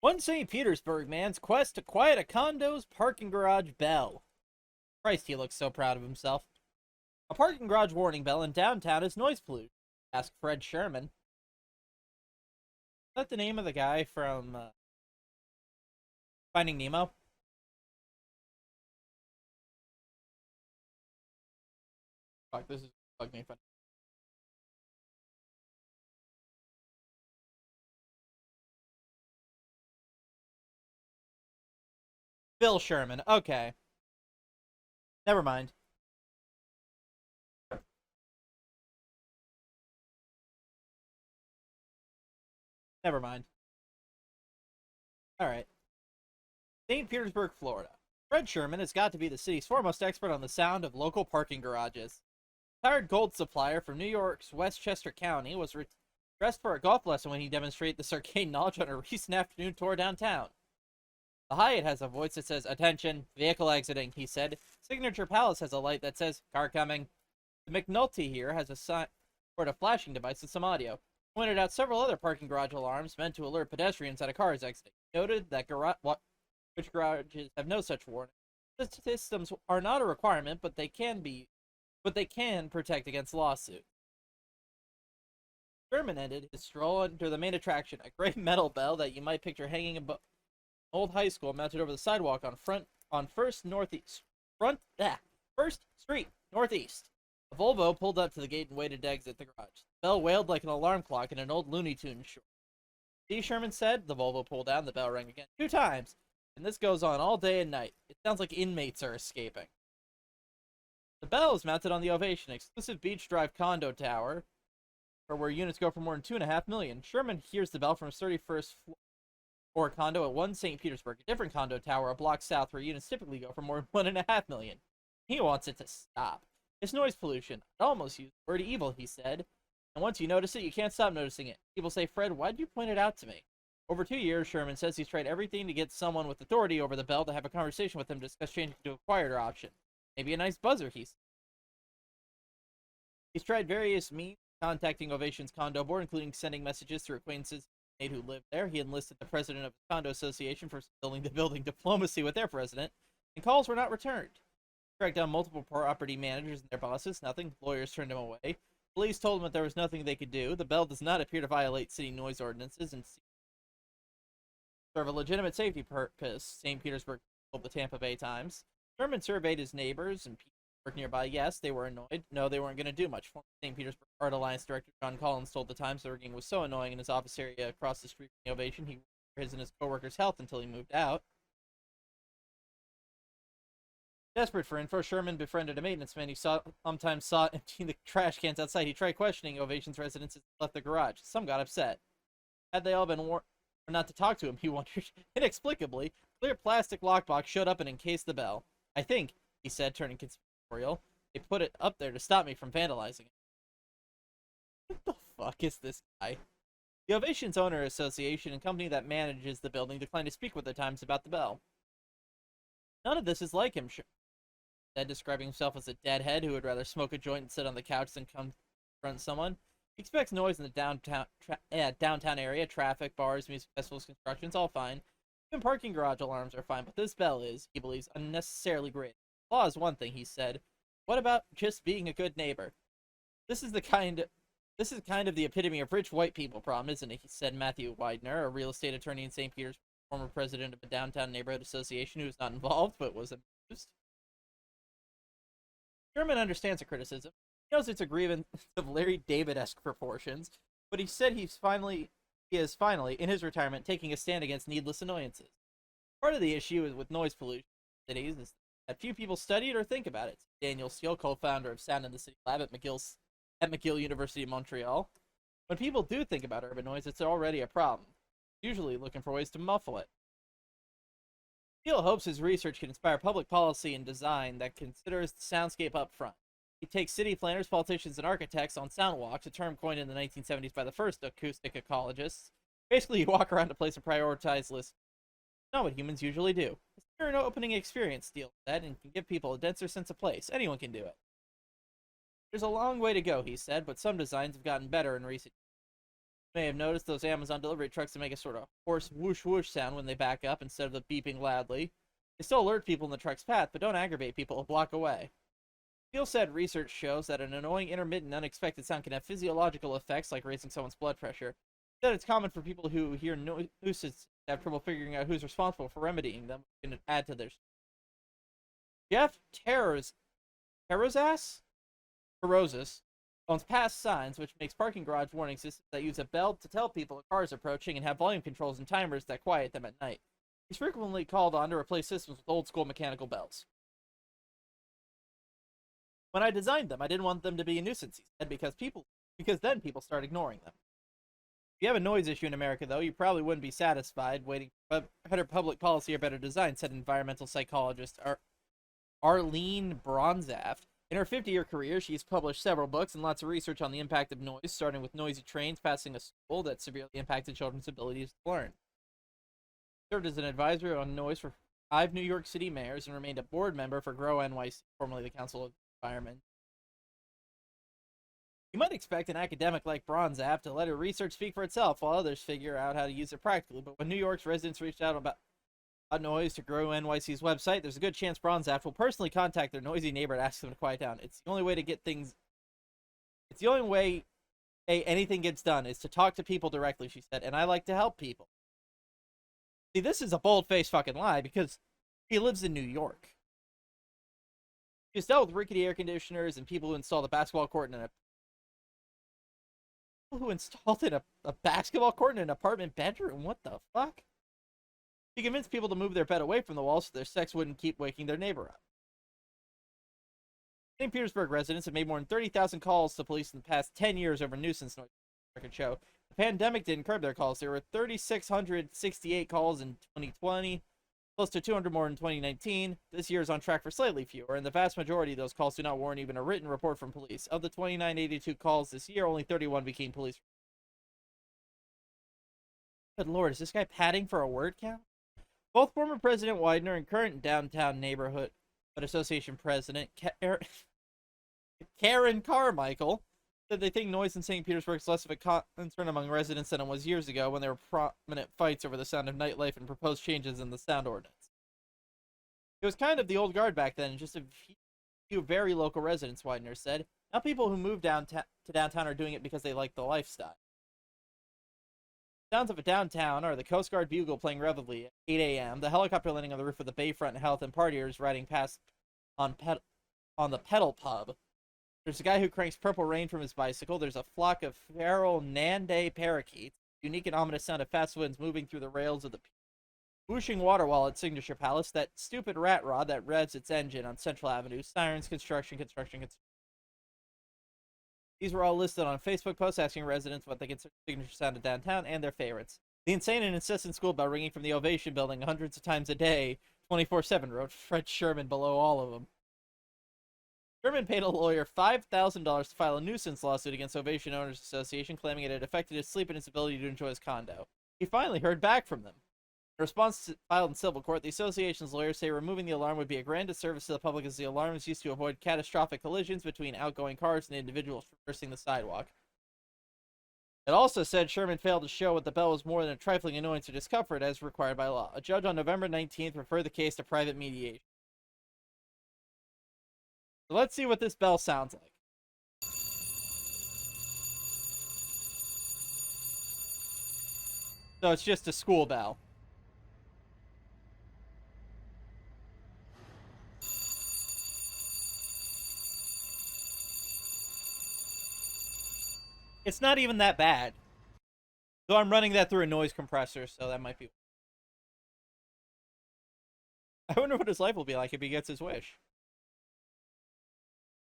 One St. Petersburg man's quest to quiet a condo's parking garage bell. Christ, he looks so proud of himself. A parking garage warning bell in downtown is noise pollution, asked Fred Sherman. Is that the name of the guy from Finding Nemo? Fuck, this is fucking me funny. Bill Sherman. Okay. Never mind. Never mind. Alright. St. Petersburg, Florida. Fred Sherman has got to be the city's foremost expert on the sound of local parking garages. A retired gold supplier from New York's Westchester County was dressed for a golf lesson when he demonstrated this arcane knowledge on a recent afternoon tour downtown. The Hyatt has a voice that says, "Attention, vehicle exiting," he said. Signature Palace has a light that says, "Car coming." The McNulty here has a sign or a flashing device with some audio. Pointed out several other parking garage alarms meant to alert pedestrians that a car is exiting. Noted that which garages have no such warning. The systems are not a requirement, but they can protect against lawsuit. Sherman ended his stroll under the main attraction, a gray metal bell that you might picture hanging above old high school, mounted over the sidewalk on First Street Northeast. A Volvo pulled up to the gate and waited to exit the garage. The bell wailed like an alarm clock in an old Looney Tunes short. "See," Sherman said. The Volvo pulled down. The bell rang again 2 times, and this goes on all day and night. It sounds like inmates are escaping. The bell is mounted on the Ovation, exclusive Beach Drive condo tower, where units go for more than $2.5 million. Sherman hears the bell from his 31st floor condo at 1 St. Petersburg, a different condo tower a block south, where units typically go for more than $1.5 million. He wants it to stop. It's noise pollution. I almost used the word evil, he said. And once you notice it, you can't stop noticing it. People say, "Fred, why'd you point it out to me?" Over 2 years, Sherman says he's tried everything to get someone with authority over the bell to have a conversation with him to discuss changing to a quieter option. Maybe a nice buzzer, he said. He's tried various means contacting Ovation's condo board, including sending messages through acquaintances who lived there. He enlisted the president of the condo association for building diplomacy with their president, and calls were not returned. He tracked down multiple property managers and their bosses. Nothing. Lawyers turned him away. Police told him that there was nothing they could do. The bell does not appear to violate city noise ordinances and serve a legitimate safety purpose, St. Petersburg told the Tampa Bay Times. Sherman surveyed his neighbors and people who worked nearby. Yes, they were annoyed. No, they weren't going to do much. Former St. Petersburg Art Alliance director John Collins told the Times the rigging was so annoying in his office area across the street from the Ovation, he worked for his and his co-workers' health until he moved out. Desperate for info, Sherman befriended a maintenance man he sometimes saw emptying the trash cans outside. He tried questioning Ovation's residents as they left the garage. Some got upset. Had they all been warned not to talk to him, he wondered. Inexplicably, a clear plastic lockbox showed up and encased the bell. "I think," he said, turning conspiratorial, "they put it up there to stop me from vandalizing it." What the fuck is this guy? The Ovation's owner association and company that manages the building declined to speak with the Times about the bell. "None of this is like him," said, describing himself as a deadhead who would rather smoke a joint and sit on the couch than confront someone. He expects noise in the downtown area, traffic, bars, music festivals, constructions, all fine. Even parking garage alarms are fine, but this bell is, he believes, unnecessarily great. Law is one thing, he said. What about just being a good neighbor? This is kind of the epitome of rich white people problem, isn't it? He said. Matthew Widener, a real estate attorney in St. Petersburg, former president of a downtown neighborhood association who was not involved but was amused. Sherman understands the criticism. He knows it's a grievance of Larry David-esque proportions, but he said he is finally, in his retirement, taking a stand against needless annoyances. Part of the issue is with noise pollution in cities is that few people study it or think about it. Daniel Steele, co-founder of Sound in the City Lab at McGill University of Montreal. When people do think about urban noise, it's already a problem, usually looking for ways to muffle it. Steele hopes his research can inspire public policy and design that considers the soundscape up front. He takes city planners, politicians, and architects on sound walks, a term coined in the 1970s by the first acoustic ecologists. Basically, you walk around a place and prioritize lists. Not what humans usually do. It's an opening experience, Steele said, and can give people a denser sense of place. Anyone can do it. There's a long way to go, he said, but some designs have gotten better in recent years. You may have noticed those Amazon delivery trucks that make a sort of hoarse whoosh whoosh sound when they back up instead of the beeping loudly. They still alert people in the truck's path, but don't aggravate people a block away. Steele said research shows that an annoying, intermittent, unexpected sound can have physiological effects like raising someone's blood pressure. He said it's common for people who hear nuisances to have trouble figuring out who's responsible for remedying them, which can add to their... Jeff Terrozas owns Pass Signs, which makes parking garage warning systems that use a bell to tell people a car is approaching and have volume controls and timers that quiet them at night. He's frequently called on to replace systems with old-school mechanical bells. When I designed them, I didn't want them to be a nuisance, he said, because then people start ignoring them. If you have a noise issue in America, though, you probably wouldn't be satisfied waiting for better public policy or better design, said environmental psychologist Arlene Bronzaft. In her 50-year career, she's published several books and lots of research on the impact of noise, starting with noisy trains passing a school that severely impacted children's abilities to learn. She served as an advisor on noise for 5 New York City mayors and remained a board member for Grow NYC, formerly the Council of Environment. You might expect an academic like Bronzaft to let her research speak for itself while others figure out how to use it practically, but when New York's residents reached out about noise to Grow NYC's website, there's a good chance Bronzaft will personally contact their noisy neighbor to ask them to quiet down. It's the only way anything gets done is to talk to people directly, she said, and I like to help people. See, this is a bold-faced fucking lie because he lives in New York. She's dealt with rickety air conditioners and people who installed a basketball court in a basketball court in an apartment bedroom. What the fuck? She convinced people to move their bed away from the wall so their sex wouldn't keep waking their neighbor up. St. Petersburg residents have made more than 30,000 calls to police in the past 10 years over nuisance noise, record show. The pandemic didn't curb their calls. There were 3,668 calls in 2020, close to 200 more in 2019. This year is on track for slightly fewer, and the vast majority of those calls do not warrant even a written report from police. Of the 2,982 calls this year, only 31 became police. Good lord, is this guy padding for a word count? Both former President Widener and current Downtown Neighborhood Association President Karen Carmichael said they think noise in St. Petersburg is less of a concern among residents than it was years ago when there were prominent fights over the sound of nightlife and proposed changes in the sound ordinance. It was kind of the old guard back then, and just a few very local residents, Widener said. Now people who move to downtown are doing it because they like the lifestyle. Sounds of a downtown are the Coast Guard bugle playing reveille at 8 a.m., the helicopter landing on the roof of the Bayfront Health, and partiers riding past on the pedal pub. There's a guy who cranks Purple Rain from his bicycle. There's a flock of feral Nande parakeets, unique and ominous sound of fast winds moving through the rails of the whooshing water wall at Signature Palace, that stupid rat rod that revs its engine on Central Avenue, sirens, construction. These were all listed on Facebook posts asking residents what they consider signature sound of downtown and their favorites. The insane and insistent school bell ringing from the Ovation Building hundreds of times a day, 24/7, wrote Fred Sherman below all of them. Sherman paid a lawyer $5,000 to file a nuisance lawsuit against Ovation Owners Association, claiming it had affected his sleep and his ability to enjoy his condo. He finally heard back from them. In response filed in civil court, the association's lawyers say removing the alarm would be a grand disservice to the public, as the alarm is used to avoid catastrophic collisions between outgoing cars and individuals traversing the sidewalk. It also said Sherman failed to show what the bell was more than a trifling annoyance or discomfort as required by law. A judge on November 19th referred the case to private mediation. So let's see what this bell sounds like. So it's just a school bell. It's not even that bad. Though I'm running that through a noise compressor, so that might be... I wonder what his life will be like if he gets his wish.